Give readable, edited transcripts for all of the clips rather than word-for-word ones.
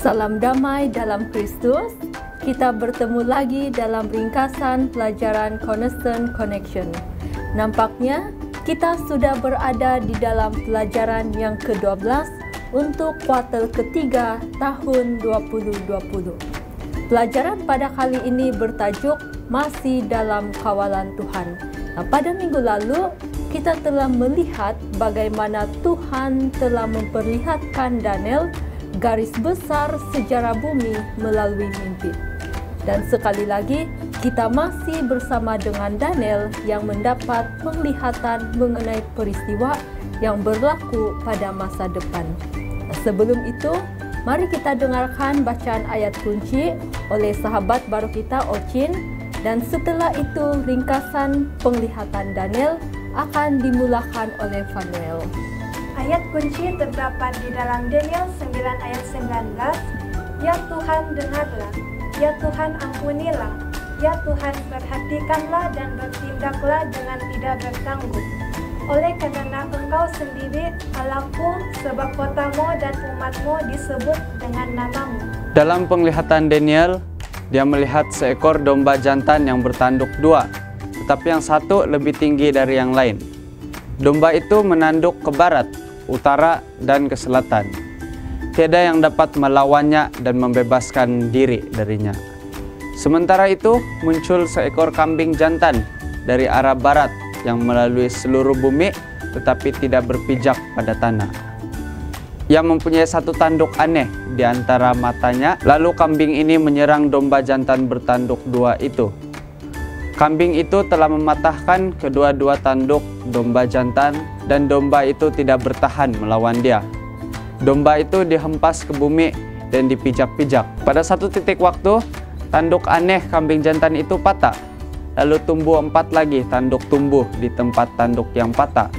Salam damai dalam Kristus. Kita bertemu lagi dalam ringkasan pelajaran Cornerstone Connection. Nampaknya kita sudah berada di dalam pelajaran yang ke-12 untuk kuartal ketiga tahun 2020. Pelajaran pada kali ini bertajuk Masih dalam Kawalan Tuhan. Nah, pada minggu lalu kita telah melihat bagaimana Tuhan telah memperlihatkan Daniel garis besar sejarah bumi melalui mimpi. Dan sekali lagi, kita masih bersama dengan Daniel yang mendapat penglihatan mengenai peristiwa yang berlaku pada masa depan. Nah, sebelum itu, mari kita dengarkan bacaan ayat kunci oleh sahabat baru kita, Ocin, dan setelah itu ringkasan penglihatan Daniel akan dimulakan oleh Fanuel. Ayat kunci terdapat di dalam Daniel 9 ayat 19. Ya Tuhan, dengarlah. Ya Tuhan, ampunilah. Ya Tuhan, perhatikanlah dan bertindaklah dengan tidak bertanggung. Oleh karena Engkau sendiri Allahku, sebab kotamu dan umatmu disebut dengan namamu. Dalam penglihatan Daniel, dia melihat seekor domba jantan yang bertanduk dua, tetapi yang satu lebih tinggi dari yang lain. Domba itu menanduk ke barat, utara, dan ke selatan. Tiada yang dapat melawannya dan membebaskan diri darinya. Sementara itu, muncul seekor kambing jantan dari arah barat yang melalui seluruh bumi, tetapi tidak berpijak pada tanah. Ia mempunyai satu tanduk aneh di antara matanya, lalu kambing ini menyerang domba jantan bertanduk dua itu. Kambing itu telah mematahkan kedua-dua tanduk domba jantan dan domba itu tidak bertahan melawan dia. Domba itu dihempas ke bumi dan dipijak-pijak. Pada satu titik waktu, tanduk aneh kambing jantan itu patah. Lalu tumbuh 4 lagi tanduk tumbuh di tempat tanduk yang patah.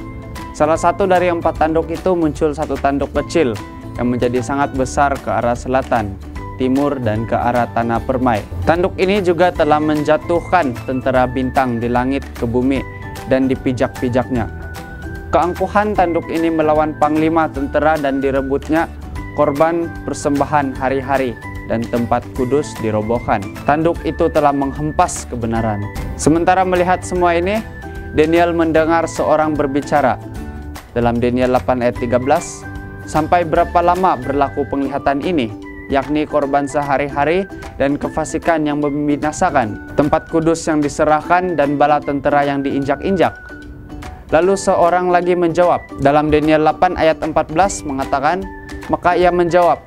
Salah satu dari 4 tanduk itu muncul satu tanduk kecil yang menjadi sangat besar ke arah selatan, timur, dan ke arah tanah permai. Tanduk ini juga telah menjatuhkan tentera bintang di langit ke bumi dan dipijak-pijaknya. Keangkuhan tanduk ini melawan panglima tentera dan direbutnya korban persembahan hari-hari dan tempat kudus dirobohkan. Tanduk itu telah menghempas kebenaran. Sementara melihat semua ini, Daniel mendengar seorang berbicara. Dalam Daniel 8 ayat 13, sampai berapa lama berlaku penglihatan ini? Yakni korban sehari-hari dan kefasikan yang membinasakan, tempat kudus yang diserahkan dan bala tentera yang diinjak-injak. Lalu seorang lagi menjawab. Dalam Daniel 8 ayat 14 mengatakan, maka ia menjawab,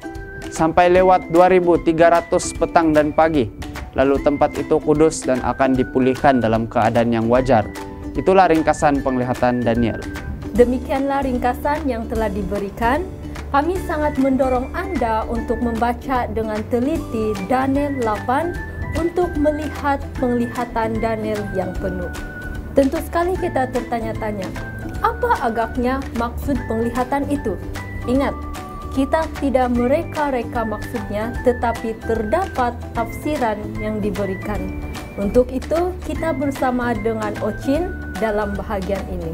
sampai lewat 2300 petang dan pagi, lalu tempat itu kudus dan akan dipulihkan dalam keadaan yang wajar. Itulah ringkasan penglihatan Daniel. Demikianlah ringkasan yang telah diberikan. Kami sangat mendorong Anda untuk membaca dengan teliti Daniel 8 untuk melihat penglihatan Daniel yang penuh. Tentu sekali kita tertanya-tanya, apa agaknya maksud penglihatan itu? Ingat, kita tidak mereka-reka maksudnya, tetapi terdapat tafsiran yang diberikan. Untuk itu, kita bersama dengan Ocin dalam bahagian ini.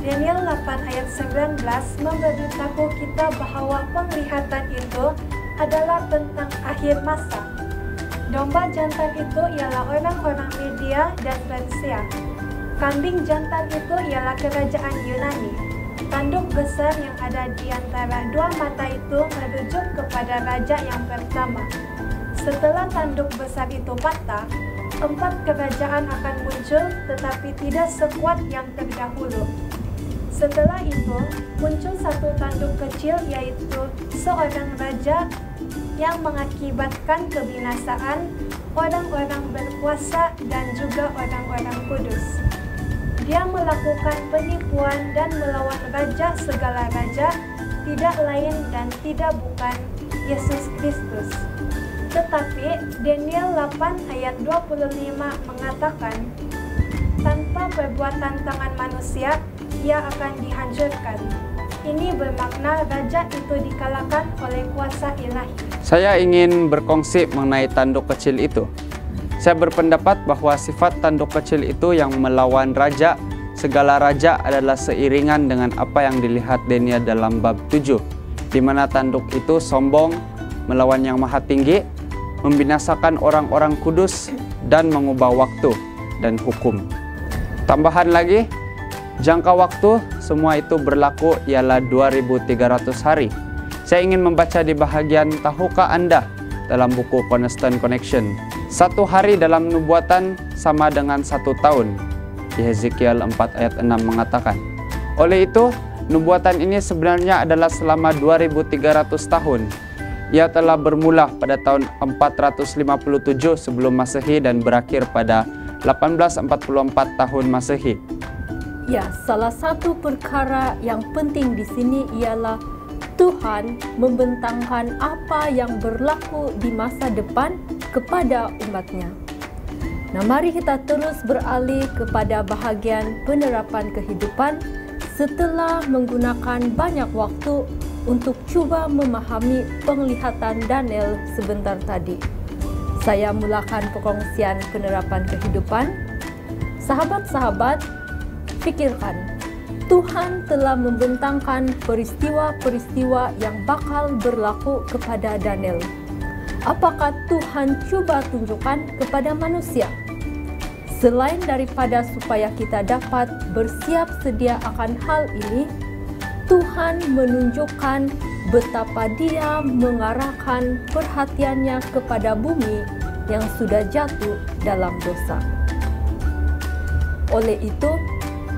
Daniel 8 ayat 19 memberitahu kita bahwa penglihatan itu adalah tentang akhir masa. Domba jantan itu ialah orang-orang Media dan Persia. Kambing jantan itu ialah kerajaan Yunani. Tanduk besar yang ada di antara dua mata itu merujuk kepada raja yang pertama. Setelah tanduk besar itu patah, 4 kerajaan akan muncul, tetapi tidak sekuat yang terdahulu. Setelah itu, muncul satu tanduk kecil, yaitu seorang raja yang mengakibatkan kebinasaan orang-orang berkuasa dan juga orang-orang kudus. Dia melakukan penipuan dan melawan raja segala raja, tidak lain dan tidak bukan Yesus Kristus. Tetapi Daniel 8 ayat 25 mengatakan, tanpa perbuatan tangan manusia, ia akan dihancurkan. Ini bermakna raja itu dikalahkan oleh kuasa ilahi. Saya ingin berkongsi mengenai tanduk kecil itu. Saya berpendapat bahwa sifat tanduk kecil itu yang melawan raja, segala raja adalah seiringan dengan apa yang dilihat Daniel dalam bab 7, di mana tanduk itu sombong, melawan Yang Maha Tinggi, membinasakan orang-orang kudus, dan mengubah waktu dan hukum. Tambahan lagi, jangka waktu semua itu berlaku ialah 2300 hari. Saya ingin membaca di bahagian tahukah Anda dalam buku Cornerstone Connection. 1 hari dalam nubuatan sama dengan 1 tahun. Di Hezekiel 4 ayat 6 mengatakan. Oleh itu, nubuatan ini sebenarnya adalah selama 2300 tahun. Ia telah bermula pada tahun 457 sebelum Masehi dan berakhir pada 1844 tahun Masehi. Ya, salah satu perkara yang penting di sini ialah Tuhan membentangkan apa yang berlaku di masa depan kepada umatnya. Nah, mari kita terus beralih kepada bahagian penerapan kehidupan setelah menggunakan banyak waktu untuk cuba memahami penglihatan Daniel sebentar tadi. Saya mulakan perkongsian penerapan kehidupan. Sahabat-sahabat, pikirkan, Tuhan telah membentangkan peristiwa-peristiwa yang bakal berlaku kepada Daniel. Apakah Tuhan cuba tunjukkan kepada manusia? Selain daripada supaya kita dapat bersiap sedia akan hal ini, Tuhan menunjukkan betapa Dia mengarahkan perhatiannya kepada bumi yang sudah jatuh dalam dosa. Oleh itu,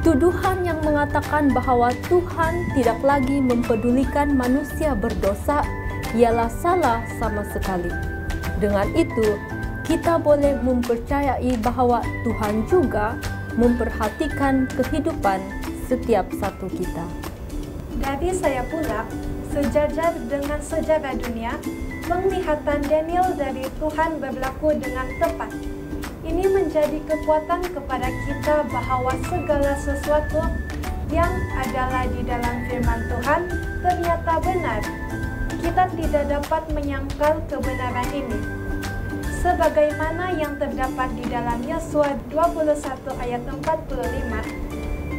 tuduhan yang mengatakan bahwa Tuhan tidak lagi mempedulikan manusia berdosa ialah salah sama sekali. Dengan itu, kita boleh mempercayai bahwa Tuhan juga memperhatikan kehidupan setiap satu kita. Dari saya pula, sejajar dengan sejarah dunia, penglihatan Daniel dari Tuhan berlaku dengan tepat. Ini menjadi kekuatan kepada kita bahwa segala sesuatu yang adalah di dalam firman Tuhan ternyata benar. Kita tidak dapat menyangkal kebenaran ini. Sebagaimana yang terdapat di dalam Yosua 21 ayat 45,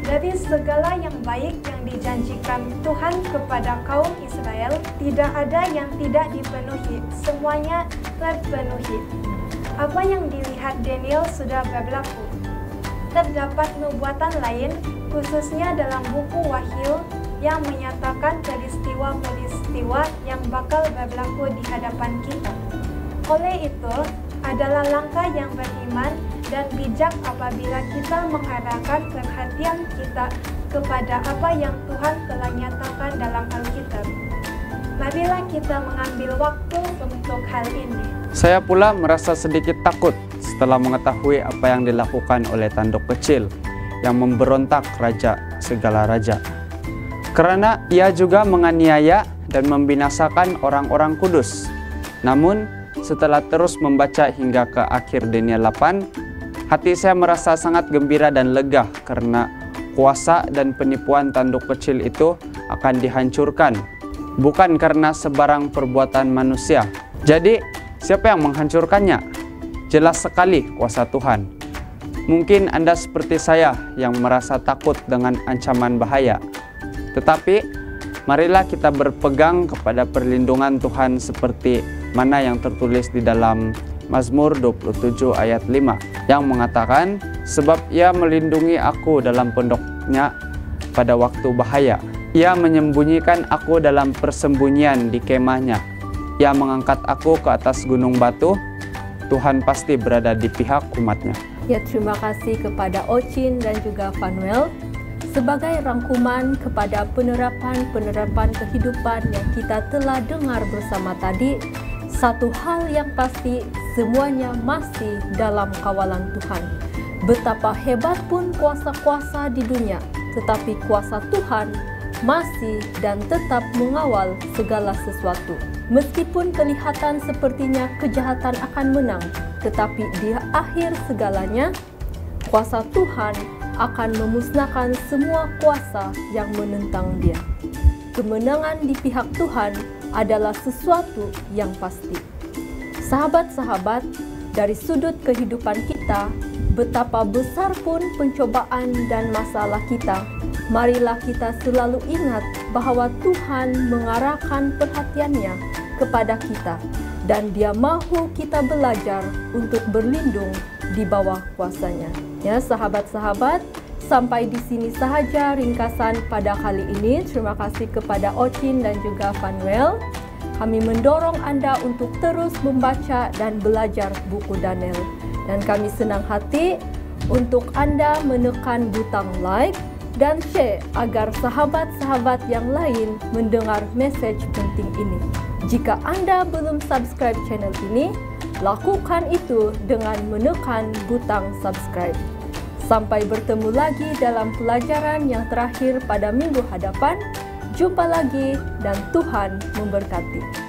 dari segala yang baik yang dijanjikan Tuhan kepada kaum Israel, tidak ada yang tidak dipenuhi, semuanya terpenuhi. Apa yang dilihat Daniel sudah berlaku. Terdapat nubuatan lain, khususnya dalam buku Wahyu, yang menyatakan peristiwa-peristiwa yang bakal berlaku di hadapan kita. Oleh itu, adalah langkah yang beriman dan bijak apabila kita mengarahkan perhatian kita kepada apa yang Tuhan telah nyatakan dalam Alkitab. Marilah kita mengambil waktu untuk hal ini. Saya pula merasa sedikit takut setelah mengetahui apa yang dilakukan oleh tanduk kecil yang memberontak raja segala raja. Karena ia juga menganiaya dan membinasakan orang-orang kudus. Namun, setelah terus membaca hingga ke akhir Daniel 8, hati saya merasa sangat gembira dan lega karena kuasa dan penipuan tanduk kecil itu akan dihancurkan, bukan karena sebarang perbuatan manusia. Jadi, siapa yang menghancurkannya? Jelas sekali kuasa Tuhan. Mungkin Anda seperti saya yang merasa takut dengan ancaman bahaya. Tetapi, marilah kita berpegang kepada perlindungan Tuhan seperti mana yang tertulis di dalam Mazmur 27 ayat 5 yang mengatakan, sebab ia melindungi aku dalam pondoknya pada waktu bahaya. Ia menyembunyikan aku dalam persembunyian di kemahnya. Ia mengangkat aku ke atas gunung batu. Tuhan pasti berada di pihak umatnya. Ya, terima kasih kepada Ocin dan juga Fanuel. Sebagai rangkuman kepada penerapan kehidupan yang kita telah dengar bersama tadi, satu hal yang pasti, semuanya masih dalam kawalan Tuhan. Betapa hebat pun kuasa-kuasa di dunia, tetapi kuasa Tuhan masih dan tetap mengawal segala sesuatu. Meskipun kelihatan sepertinya kejahatan akan menang, tetapi di akhir segalanya, kuasa Tuhan akan memusnahkan semua kuasa yang menentang Dia. Kemenangan di pihak Tuhan adalah sesuatu yang pasti. Sahabat-sahabat, dari sudut kehidupan kita, betapa besar pun pencobaan dan masalah kita, marilah kita selalu ingat bahwa Tuhan mengarahkan perhatiannya kepada kita dan Dia mahu kita belajar untuk berlindung di bawah kuasa-Nya. Ya, sahabat-sahabat, sampai di sini sahaja ringkasan pada kali ini. Terima kasih kepada Ocin dan juga Fanuel. Kami mendorong Anda untuk terus membaca dan belajar buku Daniel. Dan kami senang hati untuk Anda menekan butang like dan share agar sahabat-sahabat yang lain mendengar message penting ini. Jika Anda belum subscribe channel ini, lakukan itu dengan menekan butang subscribe. Sampai bertemu lagi dalam pelajaran yang terakhir pada minggu hadapan. Jumpa lagi dan Tuhan memberkati.